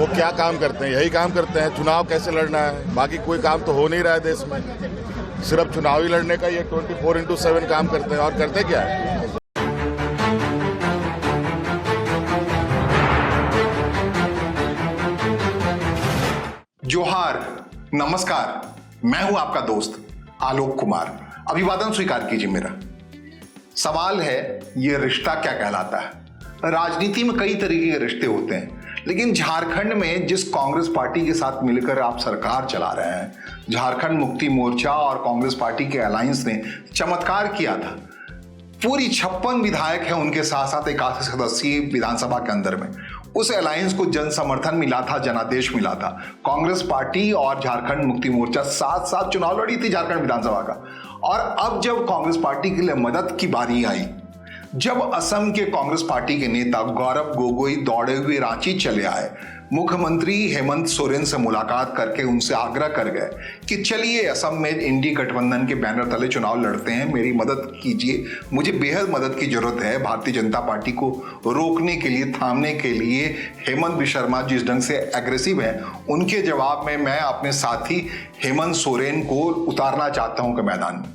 वो क्या काम करते हैं? यही काम करते हैं, चुनाव कैसे लड़ना है। बाकी कोई काम तो हो नहीं रहा है देश में, सिर्फ चुनाव ही लड़ने का ये 24/7 काम करते हैं। और करते क्या है? जोहार, नमस्कार। मैं हूं आपका दोस्त आलोक कुमार। अभिवादन स्वीकार कीजिए मेरा। सवाल है, ये रिश्ता क्या कहलाता है? राजनीति में कई तरीके के रिश्ते होते हैं, लेकिन झारखंड में जिस कांग्रेस पार्टी के साथ मिलकर आप सरकार चला रहे हैं, झारखंड मुक्ति मोर्चा और कांग्रेस पार्टी के अलायंस ने चमत्कार किया था। पूरी 56 विधायक हैं उनके साथ साथ 81 सदस्यीय विधानसभा के अंदर में। उस अलायंस को जन समर्थन मिला था, जनादेश मिला था। कांग्रेस पार्टी और झारखंड मुक्ति मोर्चा साथ साथ चुनाव लड़ी थी झारखंड विधानसभा का। और अब जब कांग्रेस पार्टी के लिए मदद की बारी आई, जब असम के कांग्रेस पार्टी के नेता गौरव गोगोई दौड़े हुए रांची चले आए, मुख्यमंत्री हेमंत सोरेन से मुलाकात करके उनसे आग्रह कर गए कि चलिए असम में इंडी गठबंधन के बैनर तले चुनाव लड़ते हैं, मेरी मदद कीजिए, मुझे बेहद मदद की जरूरत है भारतीय जनता पार्टी को रोकने के लिए, थामने के लिए। हेमंत विश्व जिस ढंग से एग्रेसिव है, उनके जवाब में मैं अपने साथी हेमंत सोरेन को उतारना चाहता हूं कि मैदान में।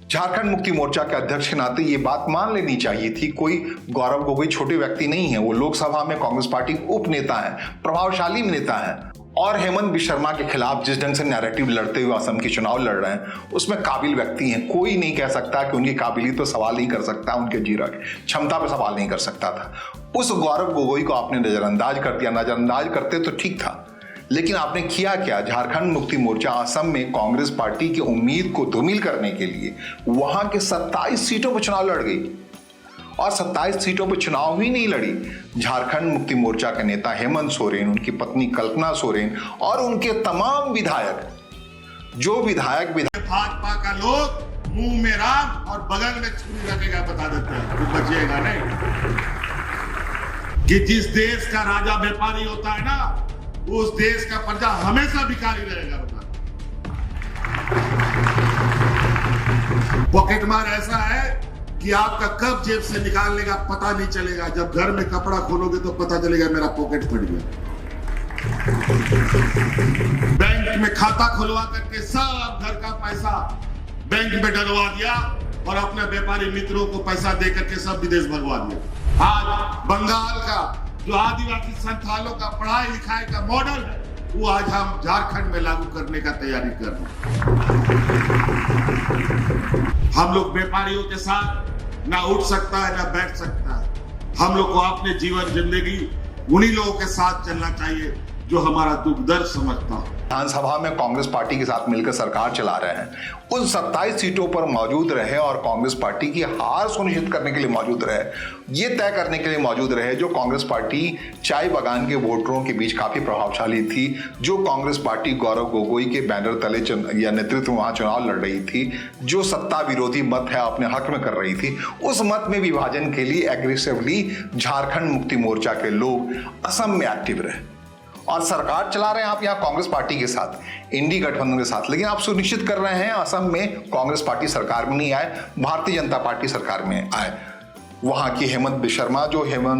झारखंड मुक्ति मोर्चा के अध्यक्ष के नाते ये बात मान लेनी चाहिए थी, कोई गौरव गोगोई छोटे व्यक्ति नहीं है। वो लोकसभा में कांग्रेस पार्टी के उप नेता है, प्रभावशाली नेता है। और हेमंत विश्व के खिलाफ जिस ढंग से नैरेटिव लड़ते हुए असम के चुनाव लड़ रहे हैं, उसमें काबिल व्यक्ति हैं। कोई नहीं कह सकता कि उनकी काबिलियत तो सवाल नहीं कर सकता, उनके जीरा की क्षमता पर सवाल नहीं कर सकता था। उस गौरव गोगोई को आपने नजरअंदाज कर दिया। नजरअंदाज करते तो ठीक था, लेकिन आपने किया क्या? झारखंड मुक्ति मोर्चा असम में कांग्रेस पार्टी की उम्मीद को धूमिल करने के लिए वहां के 27 सीटों पर चुनाव लड़ गई। और 27 सीटों पर चुनाव ही नहीं लड़ी, झारखंड मुक्ति मोर्चा के नेता हेमंत सोरेन, उनकी पत्नी कल्पना सोरेन और उनके तमाम विधायक, जो विधायक भाजपा का लोग मुंह में राम और बगल में छुरी रखेगा, बता देते हैं, वो बचिएगा नहीं। कि जिस देश का राजा व्यापारी होता है ना, उस देश का प्रजा हमेशा भिखारी रहेगा। पॉकेटमार ऐसा है कि आपका कब जेब से निकालने का पता नहीं चलेगा। जब घर में कपड़ा खोलोगे तो पता चलेगा मेरा पॉकेट फट गया। बैंक में खाता खुलवा करके सब घर का पैसा बैंक में डलवा दिया और अपने व्यापारी मित्रों को पैसा दे करके सब विदेश भगवा दिया। आज बंगाल का जो आदिवासी संथालों का पढ़ाई लिखाई का मॉडल है, वो आज हम झारखंड में लागू करने का तैयारी कर रहे हैं। हम लोग व्यापारियों के साथ ना उठ सकता है ना बैठ सकता है। हम लोग को अपने जीवन जिंदगी उन्हीं लोगों के साथ चलना चाहिए जो हमारा दुख दर्द समझता हो। विधानसभा में कांग्रेस पार्टी के साथ मिलकर सरकार चला रहे हैं, उन 27 सीटों पर मौजूद रहे और कांग्रेस पार्टी की हार सुनिश्चित करने के लिए मौजूद रहे, ये तय करने के लिए मौजूद रहे जो कांग्रेस पार्टी चाय बागान के वोटरों के बीच काफी प्रभावशाली थी, जो कांग्रेस पार्टी गौरव गोगोई के बैनर तले या नेतृत्व वहां चुनाव लड़ रही थी, जो सत्ता विरोधी मत है अपने हक में कर रही थी, उस मत में विभाजन के लिए एग्रेसिवली झारखंड मुक्ति मोर्चा के लोग असम में एक्टिव रहे। और सरकार चला रहे हैं आप यहाँ कांग्रेस पार्टी के साथ, इंडी गठबंधन के साथ, लेकिन आप सुनिश्चित कर रहे हैं असम में कांग्रेस पार्टी सरकार में नहीं आए, भारतीय जनता पार्टी सरकार में आए। वहां की हेमंत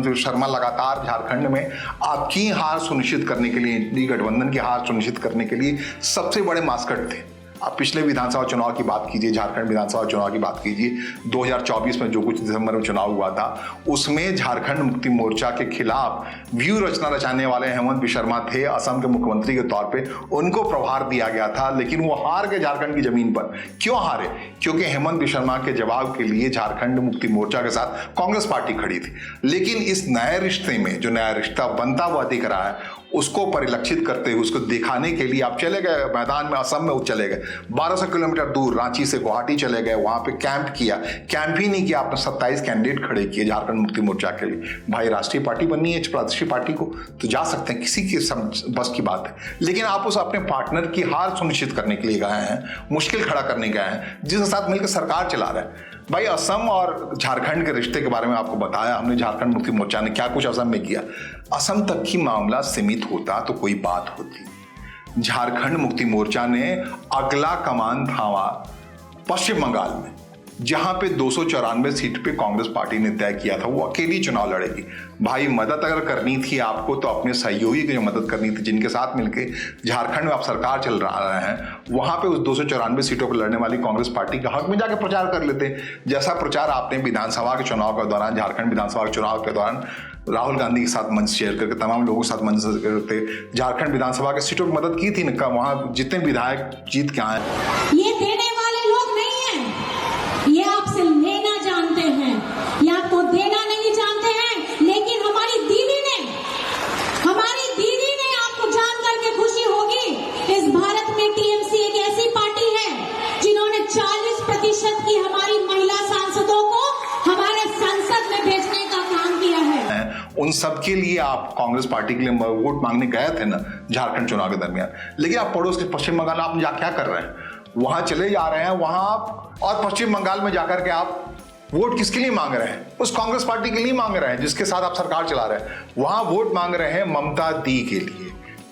विश्व लगातार झारखंड में आपकी हार सुनिश्चित करने के लिए, इंडी गठबंधन की हार सुनिश्चित करने के लिए सबसे बड़े मास्कट थे। आप पिछले विधानसभा चुनाव की बात कीजिए, झारखंड विधानसभा चुनाव की बात कीजिए, 2024 में जो कुछ दिसंबर में चुनाव हुआ था, उसमें झारखंड मुक्ति मोर्चा के खिलाफ व्यू रचना रचाने वाले हेमंत विश्व थे असम के मुख्यमंत्री के तौर पे। उनको प्रभार दिया गया था, लेकिन वो हार गए झारखंड की जमीन पर। क्यों हारे? क्योंकि हेमंत विश्व के जवाब के लिए झारखंड मुक्ति मोर्चा के साथ कांग्रेस पार्टी खड़ी थी। लेकिन इस नए रिश्ते में जो नया रिश्ता बनता हुआ दिख रहा है, उसको परिलक्षित करते हुए, उसको दिखाने के लिए आप चले गए मैदान में, असम में चले गए, 1200 किलोमीटर दूर रांची से गुवाहाटी चले गए, वहां पे कैंप किया। कैंप ही नहीं किया, आपने 27 कैंडिडेट खड़े किए झारखंड मुक्ति मोर्चा के लिए। भाई राष्ट्रीय पार्टी बननी है प्रादेशिक पार्टी को तो जा सकते हैं, किसी के बस की बात है। लेकिन आप उस अपने पार्टनर की हार सुनिश्चित करने के लिए गए हैं, मुश्किल खड़ा करने गए हैं, जिसके साथ मिलकर सरकार चला रहे हैं। भाई असम और झारखंड के रिश्ते के बारे में आपको बताया हमने, झारखंड मुक्ति मोर्चा ने क्या कुछ असम में किया। असम तक की मामला सीमित होता तो कोई बात होती। झारखंड मुक्ति मोर्चा ने अगला कमान थामा पश्चिम बंगाल में। जहां पे 294 सीट पे कांग्रेस पार्टी ने तय किया था वो अकेली चुनाव लड़ेगी। भाई मदद अगर करनी थी आपको तो अपने सहयोगी की जो मदद करनी थी, जिनके साथ मिलके झारखंड में आप सरकार चल रहे हैं, वहां पे उस 294 सीटों पर लड़ने वाली कांग्रेस पार्टी के हक में जाकर प्रचार कर लेते। जैसा प्रचार आपने विधानसभा के चुनाव के दौरान, झारखंड विधानसभा के चुनाव के दौरान राहुल गांधी के साथ मंच शेयर करके, तमाम लोगों के साथ मंच करते झारखंड विधानसभा के सीटों की मदद की थी ना, वहां जितने विधायक जीत के आए। ये देने वाले लोग नहीं हैं, ये आपसे लेना जानते हैं, ये आपको देना नहीं जानते हैं। लेकिन हमारी दीदी ने आपको जान करके खुशी होगी, इस भारत में टीएमसी एक ऐसी पार्टी है जिन्होंने 40% की हमारी महिला सांसदों को हमारे संसद में भेजने का काम किया है। उन सब के लिए आप कांग्रेस पार्टी के लिए वोट मांगने गए थे ना झारखंड चुनाव के दरमियान, लेकिन आप पड़ोस के पश्चिम बंगाल आप क्या कर रहे हैं, वहां चले जा रहे हैं वहां आप, और पश्चिम बंगाल में जाकर के आप वोट किसके लिए मांग रहे हैं? उस कांग्रेस पार्टी के लिए मांग रहे हैं जिसके साथ आप सरकार चला रहे हैं। वहां वोट मांग रहे हैं ममता दी के लिए,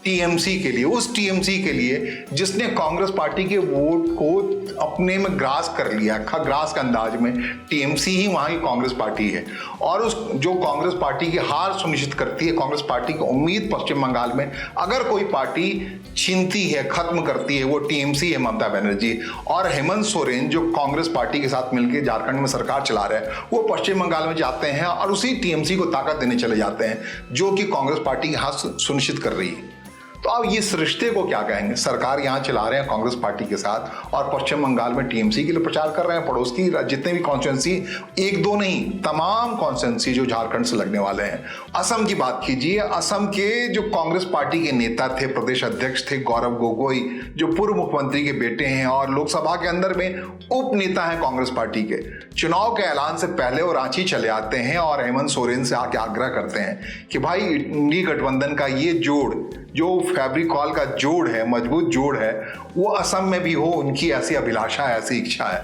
टीएमसी के लिए, उस टीएमसी के लिए जिसने कांग्रेस पार्टी के वोट को अपने में ग्रास कर लिया, ग्रास के अंदाज में। टीएमसी ही वहां की कांग्रेस पार्टी है, और उस जो कांग्रेस पार्टी की हार सुनिश्चित करती है, कांग्रेस पार्टी की उम्मीद पश्चिम बंगाल में अगर कोई पार्टी छीनती है, खत्म करती है, वो टीएमसी है, ममता बनर्जी। और हेमंत सोरेन जो कांग्रेस पार्टी के साथ मिलकर झारखंड में सरकार चला रहे हैं, वो पश्चिम बंगाल में जाते हैं और उसी टीएमसी को ताकत देने चले जाते हैं जो कि कांग्रेस पार्टी की हार सुनिश्चित कर रही है। तो अब इस रिश्ते को क्या कहेंगे? सरकार यहां चला रहे हैं कांग्रेस पार्टी के साथ और पश्चिम बंगाल में टीएमसी के लिए प्रचार कर रहे हैं। पड़ोस की जितने भी कॉन्स्टिट्यूंसी, एक दो नहीं, तमाम कॉन्स्टिट्यूंसी जो झारखंड से लगने वाले हैं। असम की बात कीजिए, असम के जो कांग्रेस पार्टी के नेता थे, प्रदेश अध्यक्ष थे गौरव गोगोई, जो पूर्व मुख्यमंत्री के बेटे हैं और लोकसभा के अंदर में उप नेता हैं कांग्रेस पार्टी के, चुनाव के ऐलान से पहले वो रांची चले आते हैं और हेमंत सोरेन से आके आग्रह करते हैं कि भाई इंडी गठबंधन का ये जोड़, जो फैब्रिकॉल का जोड़ है, मजबूत जोड़ है, वो असम में भी हो, उनकी ऐसी अभिलाषा है, ऐसी इच्छा है,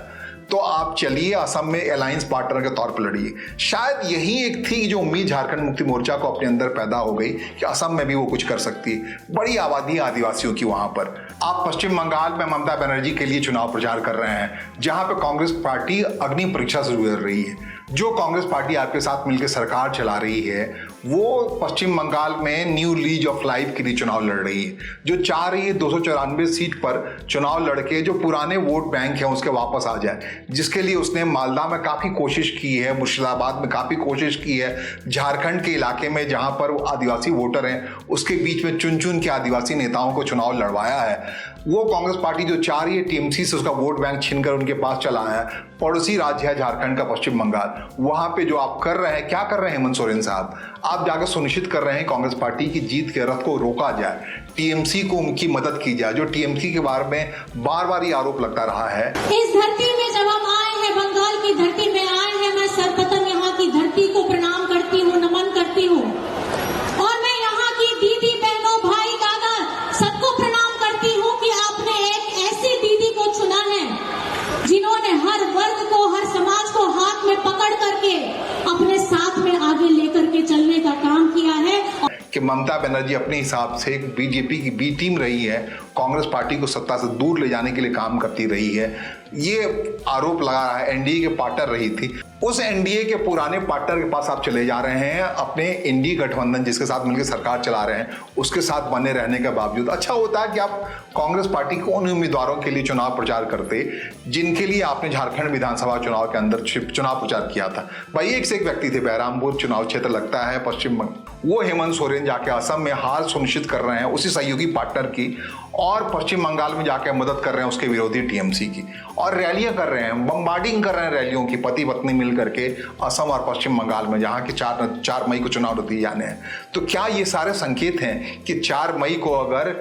तो आप चलिए असम में अलायंस पार्टनर के तौर पर लड़िए। शायद यही एक थी जो उम्मीद झारखंड मुक्ति मोर्चा को अपने अंदर पैदा हो गई कि असम में भी वो कुछ कर सकती है। बड़ी आबादी आदिवासियों की वहां पर। आप पश्चिम बंगाल में ममता बनर्जी के लिए चुनाव प्रचार कर रहे हैं, जहां पर कांग्रेस पार्टी अग्नि परीक्षा से गुजर रही है। जो कांग्रेस पार्टी आपके साथ मिलकर सरकार चला रही है, वो पश्चिम बंगाल में न्यू लीज ऑफ लाइफ के लिए चुनाव लड़ रही है, जो चाह रही है 294 सीट पर चुनाव लड़के जो पुराने वोट बैंक हैं उसके वापस आ जाए, जिसके लिए उसने मालदा में काफ़ी कोशिश की है, मुर्शिदाबाद में काफ़ी कोशिश की है, झारखंड के इलाके में जहां पर आदिवासी वोटर हैं उसके बीच में चुन चुन के आदिवासी नेताओं को चुनाव लड़वाया है। वो कांग्रेस पार्टी जो चाह रही है टीएमसी से उसका वोट बैंक छीनकर उनके पास चला है। पड़ोसी राज्य है झारखंड का पश्चिम बंगाल, वहां पे जो आप कर रहे हैं, क्या कर रहे हैं हेमंत सोरेन साहब? आप जाकर सुनिश्चित कर रहे हैं कांग्रेस पार्टी की जीत के रथ को रोका जाए, टीएमसी को उनकी मदद की जाए, जो टीएमसी के बारे में बार बार ये आरोप लगता रहा है। इस धरती में जब हम आए हैं, बंगाल की धरती में आए हैं, मैं सर्वप्रथम यहाँ की धरती को प्रणाम करती हूँ, नमन करती हूँ, और मैं यहाँ की दीदी बहनों, भाई दादा सबको प्रणाम करती हूँ कि आपने एक ऐसी दीदी को चुना है जिन्होंने हर वर्ग को, हर समाज को हाथ में पकड़ करके अपने साथ में आगे लेकर के चलने का काम किया है। कि ममता बनर्जी अपने हिसाब से बीजेपी की बी टीम रही है, कांग्रेस पार्टी को सत्ता से दूर ले जाने के लिए काम करती रही है, ये आरोप लगा रहा है। एनडीए के पार्टनर रही थी, उस एनडीए के पुराने पार्टनर के पास आप चले जा रहे हैं, अपने इंडी गठबंधन जिसके साथ मिलकर सरकार चला रहे हैं उसके साथ बने रहने के बावजूद। अच्छा होता है कि आप कांग्रेस पार्टी को उन उम्मीदवारों के लिए चुनाव प्रचार करते जिनके लिए आपने झारखंड विधानसभा चुनाव के अंदर चुनाव प्रचार किया था। भाई एक से एक व्यक्ति थे, बहरामपुर चुनाव क्षेत्र लगता है पश्चिम बंगाल, वो हेमंत सोरेन जाके असम में हार सुनिश्चित कर रहे हैं उसी सहयोगी पार्टनर की, और पश्चिम बंगाल में जाकर मदद कर रहे हैं उसके विरोधी टीएमसी की, और रैलियां कर रहे हैं, बम्बार्डिंग कर रहे हैं रैलियों की, पति पत्नी मिल करके असम और पश्चिम बंगाल में, जहां के 4 मई को चुनाव दिए जाने हैं। तो क्या ये सारे संकेत हैं कि 4 मई को अगर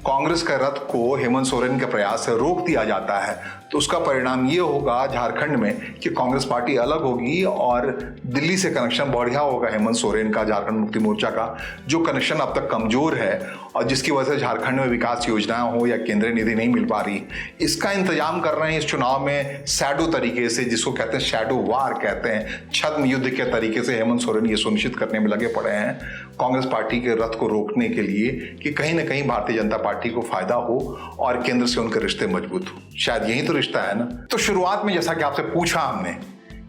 कांग्रेस के रथ को हेमंत सोरेन के प्रयास से रोक दिया जाता है तो उसका परिणाम ये होगा झारखंड में कि कांग्रेस पार्टी अलग होगी और दिल्ली से कनेक्शन बढ़िया होगा हेमंत सोरेन का, झारखंड मुक्ति मोर्चा का, जो कनेक्शन अब तक कमजोर है और जिसकी वजह से झारखंड में विकास योजनाएं हो या केंद्रीय निधि नहीं मिल पा रही। इसका इंतजाम कर रहे हैं इस चुनाव में शैडो तरीके से, जिसको कहते हैं शैडो वार कहते हैं, छद्म युद्ध के तरीके से हेमंत सोरेन ये सुनिश्चित करने में लगे पड़े हैं कांग्रेस पार्टी के रथ को रोकने के लिए कि कहीं ना कहीं भारतीय जनता पार्टी को फायदा हो और केंद्र से उनके रिश्ते मजबूत हो। शायद यही तो रिश्ता है ना। तो शुरुआत में जैसा कि आपसे पूछा हमने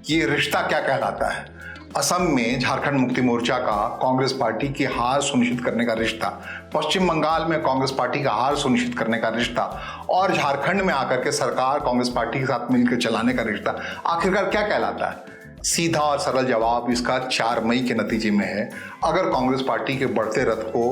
कि ये रिश्ता क्या कहलाता है, असम में झारखंड मुक्ति मोर्चा का कांग्रेस पार्टी की हार सुनिश्चित करने का रिश्ता, पश्चिम बंगाल में कांग्रेस पार्टी का हार सुनिश्चित करने का रिश्ता और झारखंड में आकर के सरकार कांग्रेस पार्टी के साथ मिलकर चलाने का रिश्ता आखिरकार क्या कहलाता है? सीधा और सरल जवाब इसका 4 मई के नतीजे में है। अगर कांग्रेस पार्टी के बढ़ते रथ को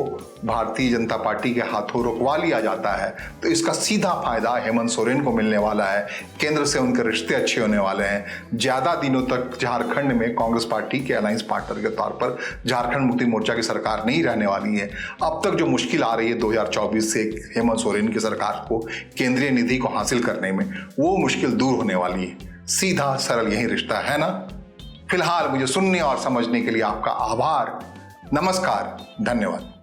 भारतीय जनता पार्टी के हाथों रोकवा लिया जाता है तो इसका सीधा फायदा हेमंत सोरेन को मिलने वाला है। केंद्र से उनके रिश्ते अच्छे होने वाले हैं। ज्यादा दिनों तक झारखंड में कांग्रेस पार्टी के अलायंस पार्टनर के तौर पर झारखंड मुक्ति मोर्चा की सरकार नहीं रहने वाली है। अब तक जो मुश्किल आ रही है 2024 से हेमंत सोरेन की सरकार को केंद्रीय निधि को हासिल करने में, वो मुश्किल दूर होने वाली है। सीधा सरल यही रिश्ता है ना। फिलहाल मुझे सुनने और समझने के लिए आपका आभार। नमस्कार, धन्यवाद।